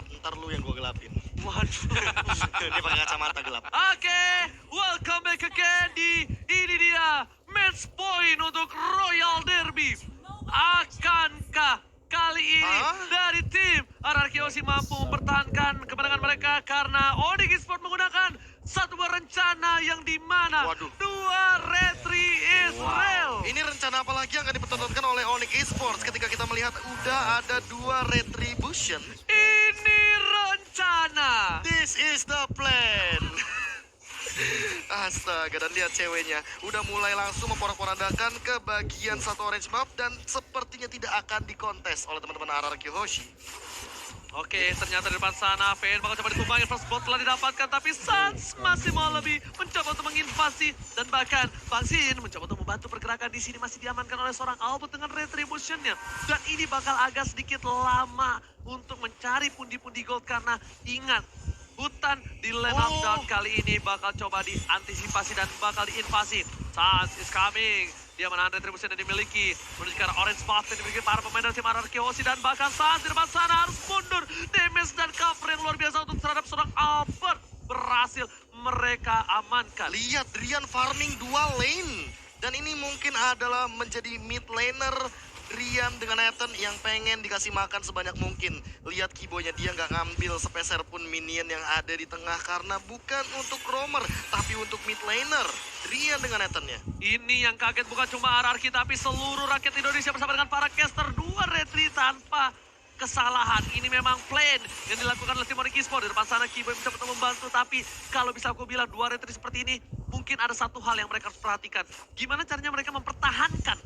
gelap, ntar lu yang gue gelapin. Waduh. Dia pakai kacamata gelap. Oke, welcome back again ini dia match point untuk Royal Derby. Akankah kali ini dari tim RRQ Osi mampu mempertahankan kemenangan mereka karena Onyx Esports menggunakan satu buah rencana yang dimana dua retri Israel. Ini rencana apa lagi yang akan dipertontonkan oleh Onyx Esports ketika kita melihat udah ada dua retribution? Ini rencana. This is the plan. Astaga, dan lihat ceweknya udah mulai langsung memporak-porandakan ke bagian satu orange map dan sepertinya tidak akan dikontes oleh teman-teman RRQ Hoshi. Oke, ternyata di depan sana Fen bakal coba ditumbangin, first blood telah didapatkan, tapi Sans masih mau lebih mencoba untuk menginvasi dan bahkan Bang Zin mencoba untuk membantu pergerakan di sini masih diamankan oleh seorang Albert dengan retributionnya, dan ini bakal agak sedikit lama untuk mencari pundi-pundi gold karena ingat hutan di lane up down kali ini bakal coba diantisipasi dan bakal diinvasi. Sans is coming. Dia menahan retribusi yang dimiliki menuju ke arah orange buff yang dimiliki para pemain dari tim RRQ Osi, dan bahkan Sans di depan sana harus mundur. Damage dan cover yang luar biasa untuk terhadap seorang Albert berhasil mereka amankan. Lihat Drian farming dua lane, dan ini mungkin adalah menjadi mid laner Drian dengan Nathan yang pengen dikasih makan sebanyak mungkin. Lihat Kibonya, dia nggak ngambil sepeser pun minion yang ada di tengah karena bukan untuk roamer tapi untuk mid laner. Drian dengan Nathan-nya. Ini yang kaget bukan cuma RRQ tapi seluruh rakyat Indonesia bersama dengan para caster. Dua retri tanpa kesalahan. Ini memang plan yang dilakukan oleh tim Onyx Esports. Di depan sana Kiboy mencoba untuk membantu, tapi kalau bisa aku bilang dua retri seperti ini mungkin ada satu hal yang mereka harus perhatikan. Gimana caranya mereka mempertahankan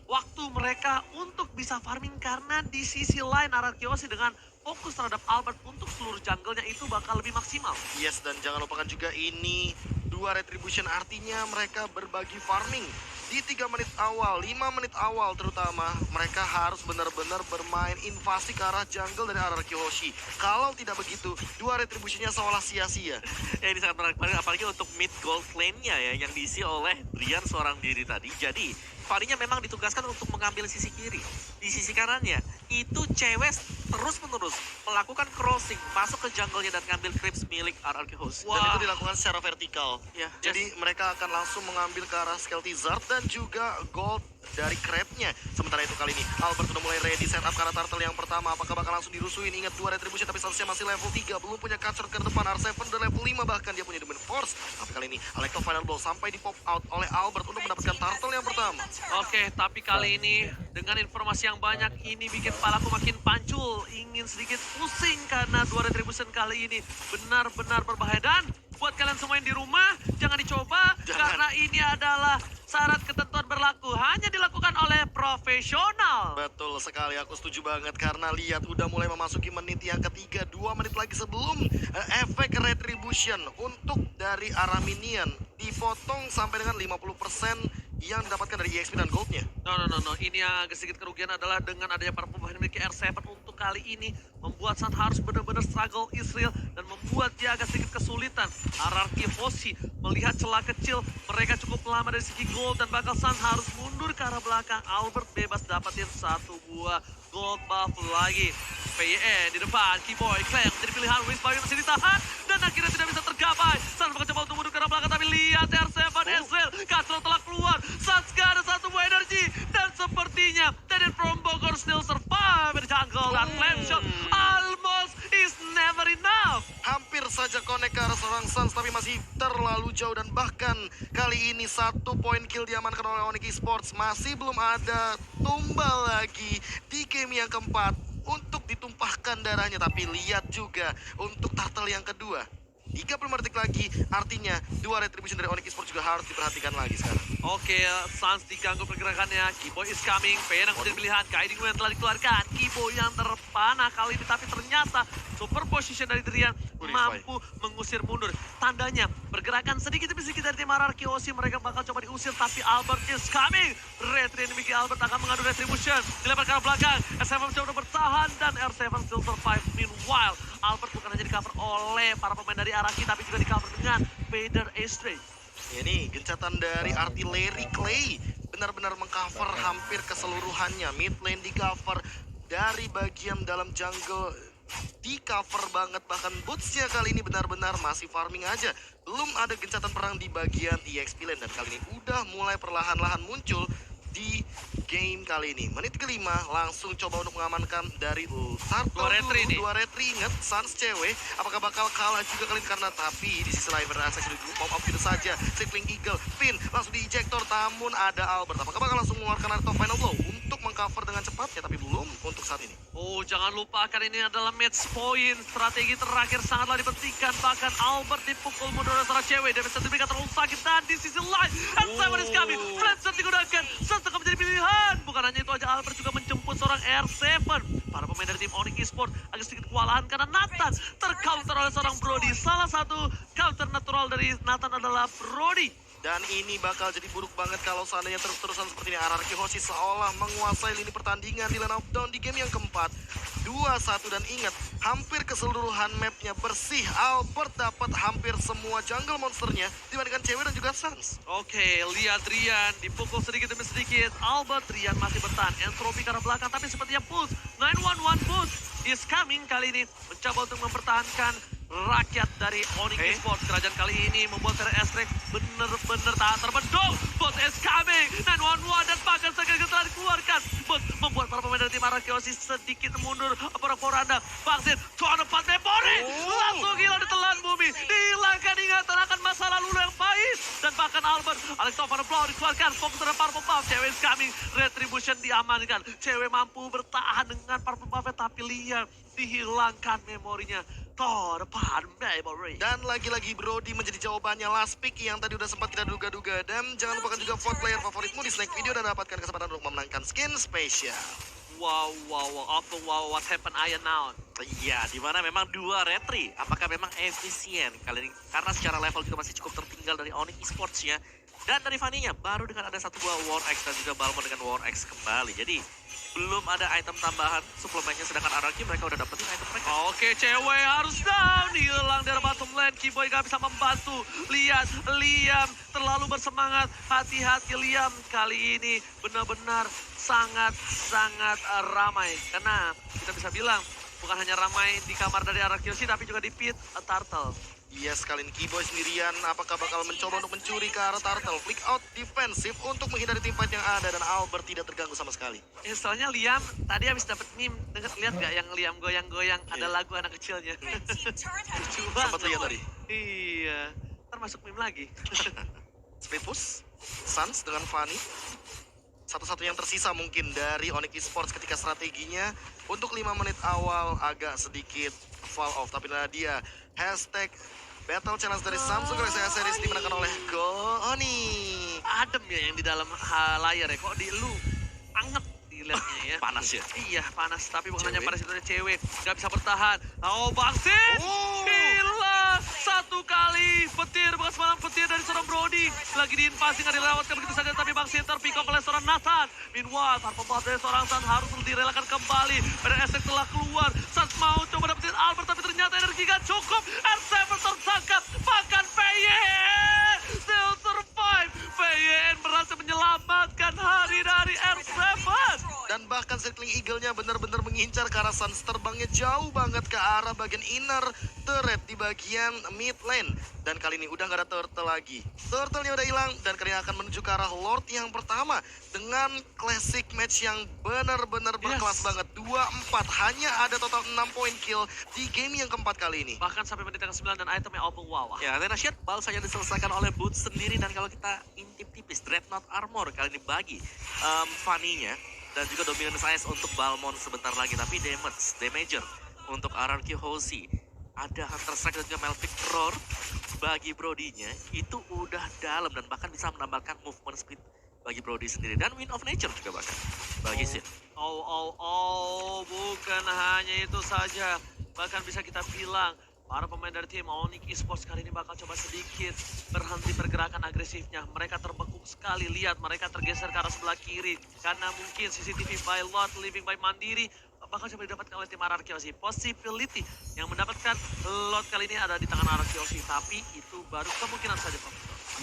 waktu mereka untuk bisa farming, karena di sisi lain RRQ Osi dengan fokus terhadap Albert untuk seluruh jungle-nya itu bakal lebih maksimal. Yes, dan jangan lupakan juga ini dua retribution, artinya mereka berbagi farming. Di 3 menit awal, 5 menit awal terutama, mereka harus benar-benar bermain invasi ke arah jungle dari RRQ Hoshi. Kalau tidak begitu, dua retributionnya seolah sia-sia. Ini sangat menarik, apalagi untuk mid gold lane-nya ya, yang diisi oleh Drian seorang diri tadi. Jadi Farinya memang ditugaskan untuk mengambil sisi kiri. Di sisi kanannya, itu cewek terus-menerus melakukan crossing, masuk ke jungle-nya dan ngambil creeps milik RRQ Host. Dan itu dilakukan secara vertikal. Ya, jadi mereka akan langsung mengambil ke arah Skelty Zard dan juga gold dari crab-nya. Sementara itu kali ini Albert udah mulai ready setup ke arah turtle yang pertama. Apakah bakal langsung dirusuin? Ingat dua retribution tapi statusnya masih level 3. Belum punya catcher ke depan. R7 udah level 5, bahkan dia punya domain force. Tapi kali ini Electro Final Ball sampai di pop out oleh Albert untuk mendapatkan turtle yang pertama. Oke, tapi kali ini dengan informasi yang banyak ini bikin kepalaku makin pancul. Ingin sedikit pusing karena dua retribution kali ini benar-benar berbahaya. Dan buat kalian semua yang di rumah, jangan dicoba. Karena ini adalah syarat ketentuan berlaku. Hanya dilakukan oleh profesional. Betul sekali, aku setuju banget. Karena lihat udah mulai memasuki menit yang ketiga. 2 menit lagi sebelum efek retribution untuk dari arah minion dipotong sampai dengan 50% yang didapatkan dari EXP dan goldnya. No. Ini yang agak sedikit kerugian adalah dengan adanya para pemain memiliki R7 untuk kali ini membuat San harus benar-benar struggle Israel dan membuat dia agak sedikit kesulitan. RRQ Hoshi melihat celah kecil, mereka cukup lama dari segi gold dan bakal San harus mundur ke arah belakang. Albert bebas dapatin satu buah gold buff lagi. PYN di depan, Kiboy, Claire menjadi pilihan, Wisbay masih ditahan dan akhirnya tidak bisa tergapai. Sans bakal coba untuk mundur ke arah belakang, tapi lihat R7 Israel, Castro telah keluar. Sans gak ada satu buah energi dan sepertinya Teddy from Bogor still survive di jungle dan flame shot almost is never enough. Hampir saja connect ke arah seorang Sans tapi masih terlalu jauh, dan bahkan kali ini 1 poin kill diamankan oleh Onyx Esports. Masih belum ada tumbal lagi di game yang keempat untuk ditumpahkan darahnya. Tapi lihat juga untuk turtle yang kedua, 35 detik lagi, artinya dua retribution dari Onyx Esports juga harus diperhatikan lagi sekarang. Oke, Sans diganggu pergerakannya, Kiboy is coming, Pen yang menjadi pilihan, Guiding Wind telah dikeluarkan, Kiboy yang terpanah kali ini, tapi ternyata super position dari Drian mampu mengusir mundur. Tandanya pergerakan sedikit demi sedikit dari tim RRQ Osi, mereka bakal coba diusir, tapi Albert is coming. Retri demi Albert akan mengadu retribution, dilempar ke arah belakang, R7 mencoba bertahan dan R7 still survive. Meanwhile, Albert bukan hanya di cover oleh para pemain dari RRQ tapi juga di cover dengan Vader Astray. Ini gencatan dari artileri Clay benar-benar mengcover hampir keseluruhannya. Mid lane di cover, dari bagian dalam jungle di cover banget, bahkan bootsnya kali ini benar-benar masih farming aja. Belum ada gencatan perang di bagian EXP lane dan kali ini udah mulai perlahan-lahan muncul di game kali ini. Menit kelima langsung coba untuk mengamankan dari Turtle Dua retri dulu, nih. dua retri. Ingat Suns cewek, apakah bakal kalah juga kali ini karena tapi di sisi lain berasa sudah pop up gitu saja. Circling Eagle, pin langsung di ejector, namun ada Albert. Apakah bakal langsung mengeluarkan Naruto Final Blow untuk mengcover dengan cepatnya, tapi belum untuk saat ini. Oh, jangan lupakan ini adalah match point. Strategi terakhir sangatlah dipentingkan. Bahkan Albert dipukul mundur oleh seorang cewek. Damage diberikan terlalu sakit. Dan di sisi lain, and Simon is coming. Flameshot digunakan. Setengah menjadi pilihan. Bukan hanya itu aja, Albert juga menjemput seorang R7. Para pemain dari tim Onyx Esports agak sedikit kewalahan karena Nathan tercounter oleh seorang Brody. Salah satu counter natural dari Nathan adalah Brody. Dan ini bakal jadi buruk banget kalau seandainya terus-terusan seperti ini. RRQ Hoshi seolah menguasai lini pertandingan di lane of down di game yang keempat. 2-1 dan ingat, hampir keseluruhan mapnya bersih. Albert dapat hampir semua jungle monsternya dibandingkan cewek dan juga Suns. Oke, lihat Rian dipukul sedikit demi sedikit. Albert, Rian masih bertahan. Entropy ke arah belakang, tapi sepertinya push. 911 push is coming kali ini. Mencoba untuk mempertahankan rakyat dari Onyx Esports. Kerajaan kali ini membuat seri S-Rank bener-bener tak terbendung. Bot is coming. 911 dan bahkan segera telah dikeluarkan. Bot membuat para pemain dari tim Arakeosi sedikit mundur. Pora-poranda. Vaksin. Tuan 4 memori. Langsung hilang ditelan bumi. Dihilangkan ingatan akan masa lalu yang pahit. Dan bahkan Albert. Alexander Blau dikeluarkan. Fokus terhadap Purple Buff. Cewek is coming. Retribution diamankan. Cewek mampu bertahan dengan Purple Buff. Tapi lihat. Dihilangkan memorinya. Depan memory. Dan lagi-lagi Brody menjadi jawabannya last pick yang tadi udah sempat kita duga-duga. Dan jangan lupakan juga vote player favoritmu di snack video dan dapatkan kesempatan untuk memenangkan skin spesial. Wow, what happened Iron now? Iya, di mana memang dua retri. Apakah memang efisien kali ini? Karena secara level juga masih cukup tertinggal dari Onyx Esports ya. Dan dari Fanny-nya baru dengan ada satu buah War X dan juga Balmon dengan War X kembali. Jadi belum ada item tambahan suplemennya, sedangkan RRQ mereka udah dapetin item mereka. Oke, cewek harus down. Hilang dari bottom lane. Keyboy gak bisa membantu. Lihat, Liam terlalu bersemangat. Hati-hati Liam. Kali ini benar-benar sangat-sangat ramai. Karena kita bisa bilang bukan hanya ramai di kamar dari RRQ tapi juga di pit Turtle. Yes, kali ini Keyboy sendirian. Apakah bakal mencoba untuk mencuri ke arah Turtle? Flick out defensif untuk menghindari tim fight yang ada. Dan Albert tidak terganggu sama sekali. Soalnya Liam tadi habis dapet meme. Lihat gak yang Liam goyang-goyang? Ada lagu anak kecilnya. Lucu Sempat banget. lihat tadi. Iya. Ntar masuk meme lagi. Split push. Suns dengan Fanny. Satu-satu yang tersisa mungkin dari Onyx Esports ketika strateginya untuk 5 menit awal agak sedikit fall off. Tapi nah dia hashtag Battle Challenge dari Samsung Galaxy S Series dimenangkan oleh Goni. Adem ya yang di dalam layar ya. Kok di lu anget dilihatnya ya. Panas ya? Iya panas. Tapi bukan hanya Cewek. panas, itu ada cewek. Gak bisa bertahan. Oh Bangsin. Oh. Gila. Satu kali petir. Bukan semalam petir dari seorang Brody. Lagi diinvasi gak dilewatkan begitu saja. Tapi Bangsin terpick up oleh seorang Nathan. Meanwhile pembuat dari seorang San harus direlakan kembali. Pada Esek telah keluar. Sans mau coba dapetin Albert. Tapi ternyata energi gak cukup. R7 tertangkap. Bahkan PYN still survive. PYN berhasil menyelamatkan hari dari R7. Dan bahkan circling eagle-nya benar-benar mengincar ke arah Suns. Terbangnya jauh banget ke arah bagian inner turret di bagian mid lane. Dan kali ini udah gak ada turtle lagi. Turtle-nya udah hilang dan kali ini akan menuju ke arah Lord yang pertama. Dengan classic match yang benar-benar berkelas banget. 2-4, hanya ada total 6 poin kill di game yang keempat kali ini. Bahkan sampai menit ke-9 dan itemnya open wow. Ya, Athena Shield baru saja diselesaikan oleh Boots sendiri. Dan kalau kita intip tipis, Dreadnought Armor kali ini bagi Fanny-nya. Dan juga Dominance Ice untuk Balmon sebentar lagi. Tapi damager untuk RRQ Hoshi. Ada Hunter Strike dan juga Melvic Roar bagi Brody-nya. Itu udah dalam dan bahkan bisa menambahkan movement speed bagi Brody sendiri. Dan Wind of Nature juga bahkan bagi Sid. Bukan hanya itu saja. Bahkan bisa kita bilang para pemain dari tim Onyx Esports kali ini bakal coba sedikit berhenti pergerakan agresifnya. Mereka terbekuk sekali, lihat mereka tergeser ke arah sebelah kiri. Karena mungkin CCTV by Lot, Living by Mandiri bakal coba didapatkan oleh tim RRQ. Possibility yang mendapatkan Lot kali ini ada di tangan RRQ. Tapi itu baru kemungkinan saja, Pak.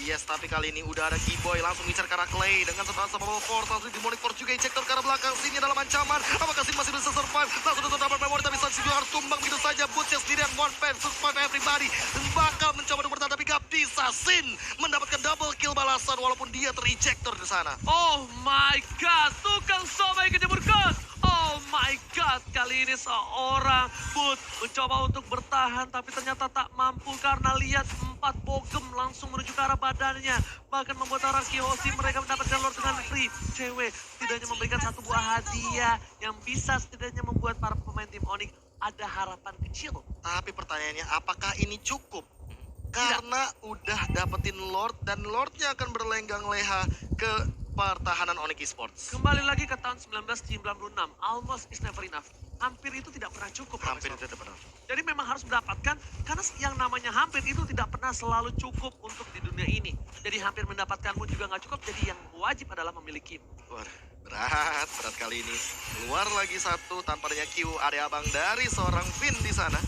Yes, tapi kali ini udah ada Keyboy langsung ngincar ke arah Clay dengan setelah sama Force langsung Demonic Force juga injektor ke arah belakang. Sini dalam ancaman. Apakah Sin masih bisa survive? Langsung untuk dapat memory tapi Sans juga harus tumbang begitu saja. Boots sendirian one fan survive everybody dan bakal mencoba untuk bertahan tapi gak bisa. Sin mendapatkan double kill balasan walaupun dia terinjektor di sana. Oh my god, tukang somai kejeburkan. Oh my god, kali ini seorang Boot mencoba untuk bertahan tapi ternyata tak mampu karena lihat 4 bogem langsung menuju ke arah badannya. Bahkan membuat Araki Hoshi mereka mendapatkan Lord dengan free. Cewek setidaknya memberikan satu buah hadiah yang bisa setidaknya membuat para pemain tim Onyx ada harapan kecil. Tapi pertanyaannya apakah ini cukup? Karena udah dapetin Lord dan Lordnya akan berlenggang leha ke pertahanan Onyx Esports. Kembali lagi ke tahun 1996, almost is never enough. Hampir itu tidak pernah cukup. Hampir Profesor. tidak benar. Jadi memang harus mendapatkan, karena yang namanya hampir itu tidak pernah selalu cukup untuk di dunia ini. Jadi hampir mendapatkanmu juga nggak cukup, jadi yang wajib adalah memiliki. Berat kali ini. Keluar lagi satu tanpa adanya Q, ada abang dari seorang Finn di sana.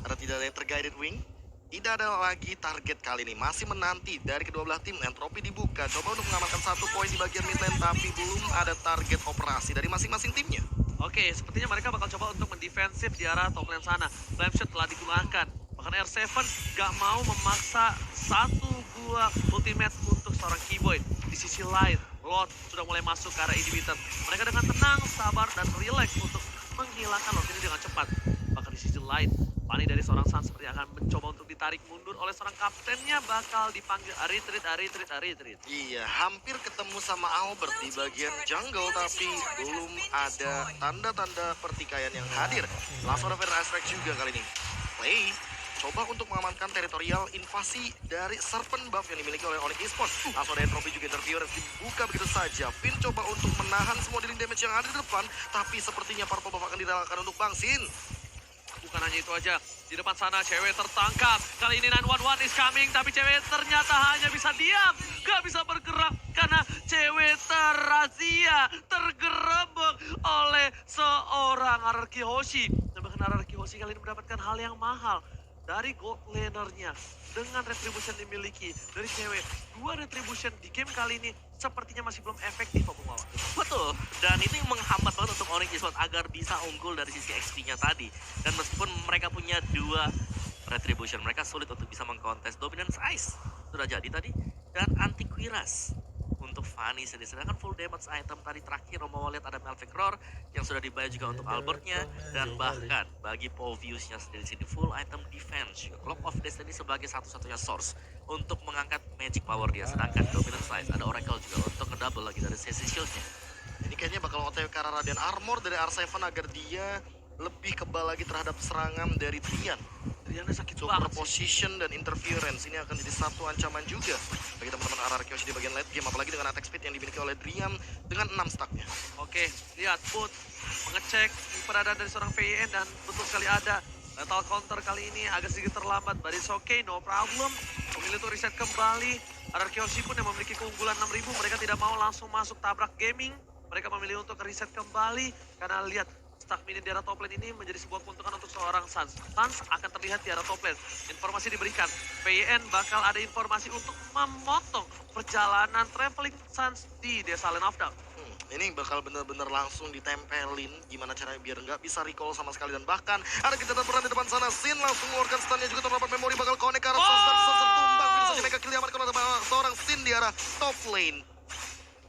Ada tidak ada yang terguided wing. Tidak ada lagi target kali ini. Masih menanti dari kedua belah tim. Entropi dibuka. Coba untuk mengamankan 1 poin di bagian mid lane. Tapi belum ada target operasi dari masing-masing timnya. Oke, sepertinya mereka bakal coba untuk mendefensif di arah top lane sana. Flame shot telah digunakan. Bahkan R7 gak mau memaksa satu buah ultimate untuk seorang Keyboy. Di sisi lain, Lord sudah mulai masuk ke arah inhibitor. Mereka dengan tenang, sabar, dan relax untuk menghilangkan Lord ini dengan cepat. Bahkan di sisi lain, Fanny dari seorang Sun seperti akan mencoba untuk ditarik mundur oleh seorang kaptennya, bakal dipanggil retreat. Iya, hampir ketemu sama Albert di bagian jungle. Tapi belum ada tanda-tanda pertikaian yang hadir. Langsung ada Fire Strike juga kali ini. Play coba untuk mengamankan teritorial invasi dari Serpent buff yang dimiliki oleh Onyx Esports. Langsung ada Entropy juga interference dibuka begitu saja. Finn coba untuk menahan semua dealing damage yang ada di depan, tapi sepertinya purple buff akan direlakan untuk Bang Sin. Bukan hanya itu aja, di depan sana cewek tertangkap. Kali ini 911 is coming, tapi cewek ternyata hanya bisa diam. Gak bisa bergerak karena cewek terrazia, tergerebek oleh seorang Araki Hoshi. Dan bahkan Araki Hoshi kali ini mendapatkan hal yang mahal dari gold lanernya. Dengan retribution dimiliki dari cewek, 2 retribution di game kali ini sepertinya masih belum efektif, Pak Bung Wawan. Betul, dan itu yang menghambat banget untuk Onyx Esports agar bisa unggul dari sisi XP-nya tadi. Dan meskipun mereka punya 2 retribution, mereka sulit untuk bisa mengkontes Dominance Ice. Sudah jadi tadi, dan Antiquiras untuk Fanny sendiri. Sedangkan full damage item tadi terakhir, Romo lihat ada Melvic Roar yang sudah dibayar juga untuk Albertnya. Dan bahkan bagi Povius-nya sendiri sini full item defense juga. Clock of Destiny sebagai satu-satunya source untuk mengangkat magic power dia. Sedangkan Dominant Slice ada Oracle juga untuk ngedouble lagi dari sesi shield-nya. Ini kayaknya bakal OTW ke arah Radiant Armor dari R7 agar dia lebih kebal lagi terhadap serangan dari Trian. Triannya sakit Super banget sih. position dan interference ini akan jadi satu ancaman juga bagi teman-teman RRQ di bagian late game, apalagi dengan attack speed yang dimiliki oleh Driam dengan 6 stacknya. Oke, lihat Boot mengecek keberadaan dari seorang VIN dan betul sekali ada. Lethal counter kali ini agak sedikit terlambat, but it's okay, no problem. Memilih untuk reset kembali. RRQ pun yang memiliki keunggulan 6.000, mereka tidak mau langsung masuk tabrak gaming. Mereka memilih untuk reset kembali karena lihat stack mini di arah top lane ini menjadi sebuah keuntungan untuk seorang Sans. Sans akan terlihat di arah top lane. Informasi diberikan, PIN bakal ada informasi untuk memotong perjalanan traveling Sans di desa Land of Dawn. Ini bakal bener-bener langsung ditempelin gimana caranya biar nggak bisa recall sama sekali. Dan bahkan ada kejadian peran di depan sana. Sin langsung mengeluarkan stunnya juga terdapat memori bakal connect ke arah Sans dan tumbang. Bisa saja mega kill diamankan oleh seorang Sin di arah top lane.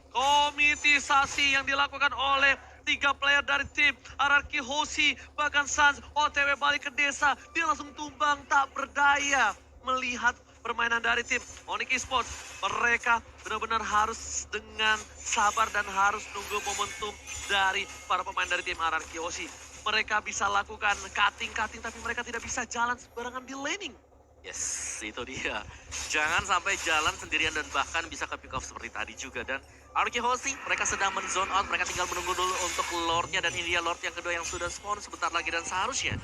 Komitisasi yang dilakukan oleh 3 player dari tim Araki Hoshi, bahkan Sans OTW balik ke desa. Dia langsung tumbang tak berdaya melihat permainan dari tim Onyx Esports. Mereka benar-benar harus dengan sabar dan harus nunggu momentum dari para pemain dari tim Araki Hoshi. Mereka bisa lakukan cutting tapi mereka tidak bisa jalan sembarangan di laning. Yes, itu dia. Jangan sampai jalan sendirian dan bahkan bisa ke pick off seperti tadi juga. Dan Araki Hoshi, mereka sedang men-zone out. Mereka tinggal menunggu dulu untuk Lordnya. Dan ini dia Lord yang kedua yang sudah spawn sebentar lagi. Dan seharusnya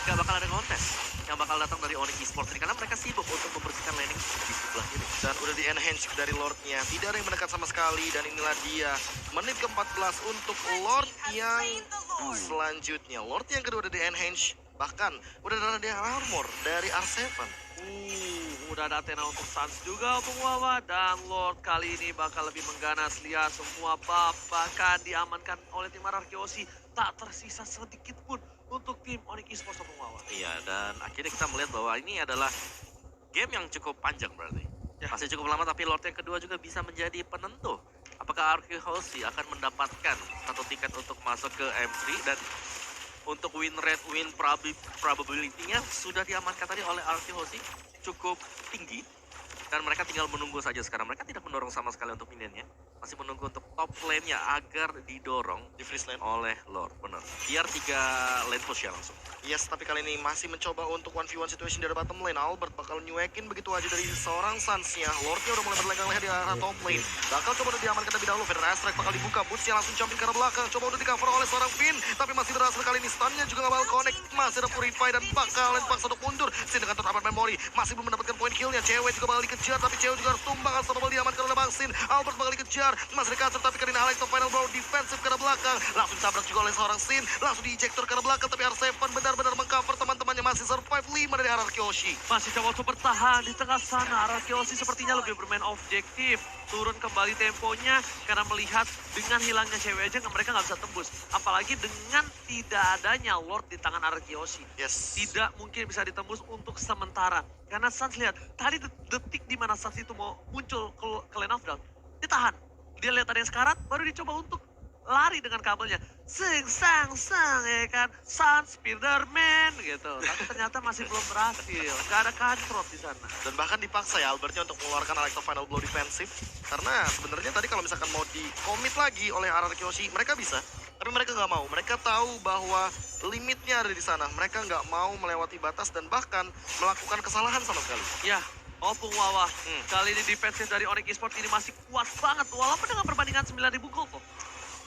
gak bakal ada kontes yang bakal datang dari Onyx Esports ini. Karena mereka sibuk untuk membersihkan laning di sebelah kiri. Dan udah di-enhance dari Lordnya. Tidak ada yang mendekat sama sekali. Dan inilah dia menit ke-14 untuk Lord yang selanjutnya. Lord yang kedua udah di-enhance. Bahkan udah ada armor dari R7. udah ada Athena untuk Suns juga Bung Wawa. Dan Lord kali ini bakal lebih mengganas. Lihat semua buff bahkan diamankan oleh tim Arkeosi. Tak tersisa sedikit pun untuk tim Onyx Esports Bung Wawa. Iya, dan akhirnya kita melihat bahwa ini adalah game yang cukup panjang berarti. Ya. Masih cukup lama, tapi Lord yang kedua juga bisa menjadi penentu. Apakah Arkeosi akan mendapatkan satu tiket untuk masuk ke M3, dan untuk win rate, win probability-nya sudah diamankan tadi oleh Arkeosi cukup tinggi. Dan mereka tinggal menunggu saja sekarang. Mereka tidak mendorong sama sekali untuk minionnya. Masih menunggu untuk top lane-nya agar didorong Di freeze lane. oleh Lord. Benar. Biar 3 lane push ya langsung. Yes, tapi kali ini masih mencoba untuk 1v1 situation dari bottom lane. Albert bakal nyuekin begitu aja dari seorang Suns-nya. Lordnya udah mulai berlenggang leher di arah top lane. Bakal coba udah diamankan terlebih dahulu. Federer Astrek bakal dibuka. Boots-nya langsung jumping ke arah belakang. Coba udah di cover oleh seorang Finn. Tapi masih berhasil kali ini. Stun-nya juga gak bakal connect. Masih ada Purify dan bakalan paksa untuk mundur. Sin dengan total memory. Masih belum mendapatkan poin kill-nya. Cewek juga bakal dikejar. Tapi cewek juga harus tumbang. Unstoppable diamankan oleh Bang Sin. Albert bakal dikejar. Masih dikasih tapi kali ini Alex of Final Blow defensif ke arah belakang. Langsung ditabrak juga oleh seorang Sin. Langsung diejector ke arah belakang. Tapi R7 benar-benar mengcover teman-temannya. Masih survive 5 dari Arkeoshi. Masih coba untuk bertahan di tengah sana. Arkeosi sepertinya lebih bermain objektif. Turun kembali temponya karena melihat dengan hilangnya cewek aja mereka nggak bisa tembus. Apalagi dengan tidak adanya Lord di tangan Arkeosi. Yes. Tidak mungkin bisa ditembus untuk sementara. Karena Suns lihat, tadi detik di mana Suns itu mau muncul ke lane of down, ditahan. Dia lihat ada yang sekarat, baru dicoba untuk lari dengan kabelnya. Sang, ya kan. Suns, Spiderman gitu. Tapi ternyata masih belum berhasil. Gak ada kadrot di sana. Dan bahkan dipaksa ya Albertnya untuk mengeluarkan Alex of Final Blow defensif. Karena sebenarnya tadi kalau misalkan mau di-commit lagi oleh Arkeoshi, mereka bisa. Tapi mereka nggak mau. Mereka tahu bahwa limitnya ada di sana. Mereka nggak mau melewati batas dan bahkan melakukan kesalahan sama sekali. Ya, Opung Wawa. Kali ini defensif dari Onyx Esports ini masih kuat banget. Walaupun dengan perbandingan 9.000 gold kok.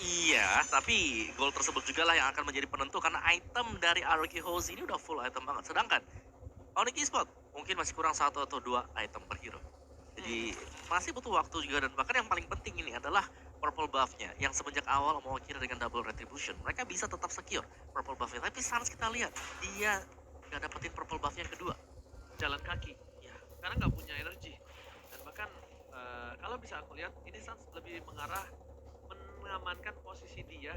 Iya, tapi gol tersebut juga lah yang akan menjadi penentu karena item dari Arkeosi ini udah full item banget. Sedangkan Onyx Esports mungkin masih kurang 1 atau 2 item per hero. Jadi masih butuh waktu juga, dan bahkan yang paling penting ini adalah purple buff-nya yang semenjak awal mewakili dengan double retribution. Mereka bisa tetap secure purple buff-nya, tapi Suns kita lihat dia nggak dapetin purple buff yang kedua. Jalan kaki. Ya, Karena nggak punya energi. Dan bahkan kalau bisa aku lihat, ini Suns lebih mengarah mengamankan posisi dia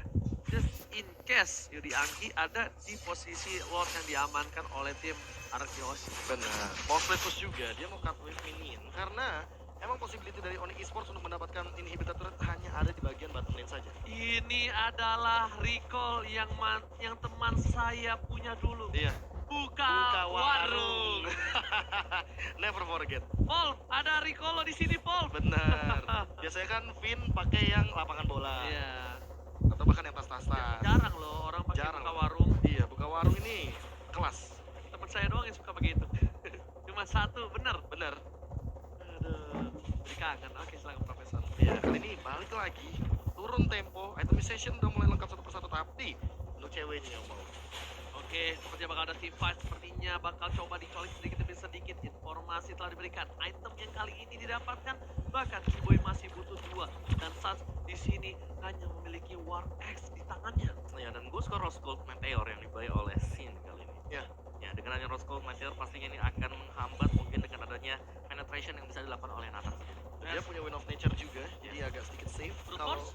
just in case Yudi Angki ada di posisi Lord yang diamankan oleh tim Arkeosi. Benar. Mau split push juga, dia mau cut with minion. Karena emang possibility dari Onyx Esports untuk mendapatkan inhibitor turret hanya ada di bagian bottom lane saja. Ini adalah recall yang teman saya punya dulu. Iya. Buka warung. Never forget. Paul, ada recall lo di sini, Paul. Benar. Biasanya kan Vin pakai yang lapangan bola Iya. atau bahkan yang tas-tasan. Jarang loh orang pakai Jarang buka loh. warung. Iya, buka warung ini kelas. Teman saya doang yang suka begitu. Cuma satu, bener. Benar. Aduh, jadi kangen. Oke, silakan Profesor. Iya, kali ini balik lagi. Turun tempo, itemization udah mulai lengkap satu persatu, tapi untuk ceweknya yang mau. Oke, sepertinya bakal ada team fight. Sepertinya bakal coba dicolik sedikit demi sedikit. Informasi telah diberikan. Item yang kali ini didapatkan. Bahkan Kiboy masih butuh 2. Dan Suns di sini hanya memiliki War X di tangannya. ya, dan gue suka Rose Gold Meteor yang dibayar oleh Sin kali ini. Ya. Ya, dengan adanya Rose Gold Meteor pastinya ini akan menghambat mungkin dengan adanya penetration yang bisa dilakukan oleh Nathan sendiri. Dia punya Wind of Nature juga, jadi agak sedikit safe. Brute Kalau Force?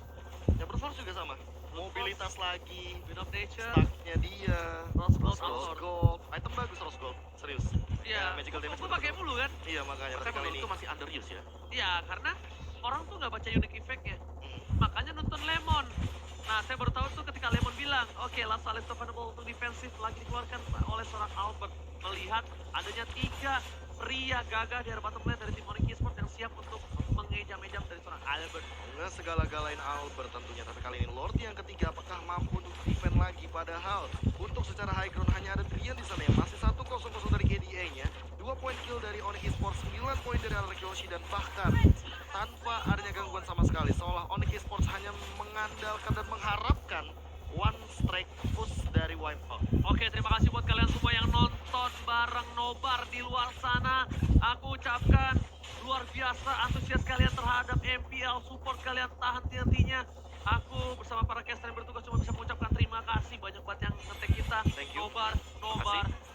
ya Brute Force juga sama. Mobilitas lagi, Wind of Nature. stacknya dia, Rose Gold, Rose Rose Gold. Item bagus Rose Gold, serius. Iya, Magical damage gue pakai mulu kan. Iya makanya, Tapi tapi kali menurut ini itu masih underuse ya. Iya, karena orang tuh nggak baca unique effect-nya. Makanya nonton Lemon. Nah, saya baru tahu tuh ketika Lemon bilang, oke, last Alex Ball untuk defensif lagi dikeluarkan oleh seorang Albert. Melihat adanya 3 pria gagah di arah bottom lane dari tim Onyx Esports yang siap untuk mengejam-ejam dari seorang Albert. nggak segala-galain Albert tentunya, tapi kali ini Lord yang ketiga apakah mampu untuk defend lagi? Padahal untuk secara high ground hanya ada Drian di sana yang masih 1-0 dari KDA-nya, 2 poin kill dari Onyx Esports, 9 poin dari Arkeoshi, dan bahkan tanpa adanya gangguan sama sekali, seolah Onyx Esports hanya mengandalkan dan mengharapkan one strike push dari Wipeout. Oke, terima kasih buat kalian semua yang nonton bareng Nobar di luar sana. Aku ucapkan luar biasa antusias kalian terhadap MPL, support kalian tahan henti-hentinya. Aku bersama para caster yang bertugas cuma bisa mengucapkan terima kasih banyak banget yang ngetek kita. Thank you.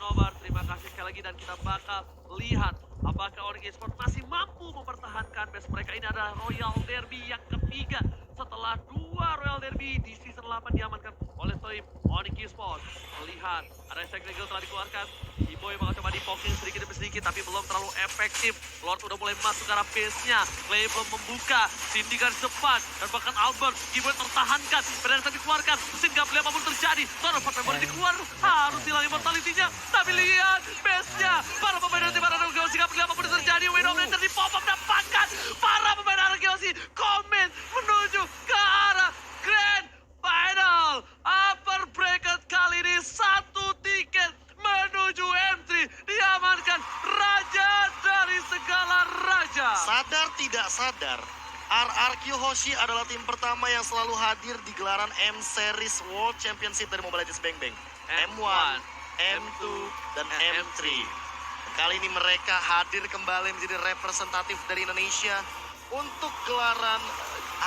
Nobar, terima kasih sekali sekali lagi dan kita bakal lihat apakah Onyx Esports masih mampu mempertahankan base mereka. Ini adalah Royal Derby yang ketiga setelah 2 Royal Derby di season 8 diamankan oleh tim Onyx Esports. Melihat ada Stack Regal telah dikeluarkan, Iboy bakal coba di-poking sedikit demi sedikit tapi belum terlalu efektif. Lord udah mulai masuk ke arah base-nya, Clay belum membuka, Cindy garis depan, dan bahkan Albert, Iboy tertahankan, Predator dikeluarkan, Sin gak boleh apapun terjadi, Tornado Member dikeluar, harus hilang immortality-nya, tapi lihat base-nya, para pemain dari Araki Hoshi gak boleh apapun terjadi, Widowmaker di pop-up dapatkan, para pemain Araki Hoshi komen menuju ke arah Grand Final. Upper bracket kali ini 1 tiket menuju M3 diamankan raja dari segala raja. Sadar tidak sadar, RRQ Hoshi adalah tim pertama yang selalu hadir di gelaran M-Series World Championship dari Mobile Legends Bang Bang. M1, M2, dan M3. Kali ini mereka hadir kembali menjadi representatif dari Indonesia untuk gelaran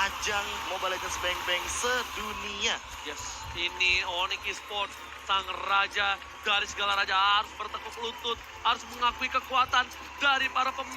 ajang Mobile Legends Bang Bang sedunia. Yes, ini Onyx Esports, sang raja dari segala raja harus bertekuk lutut, harus mengakui kekuatan dari para pemain.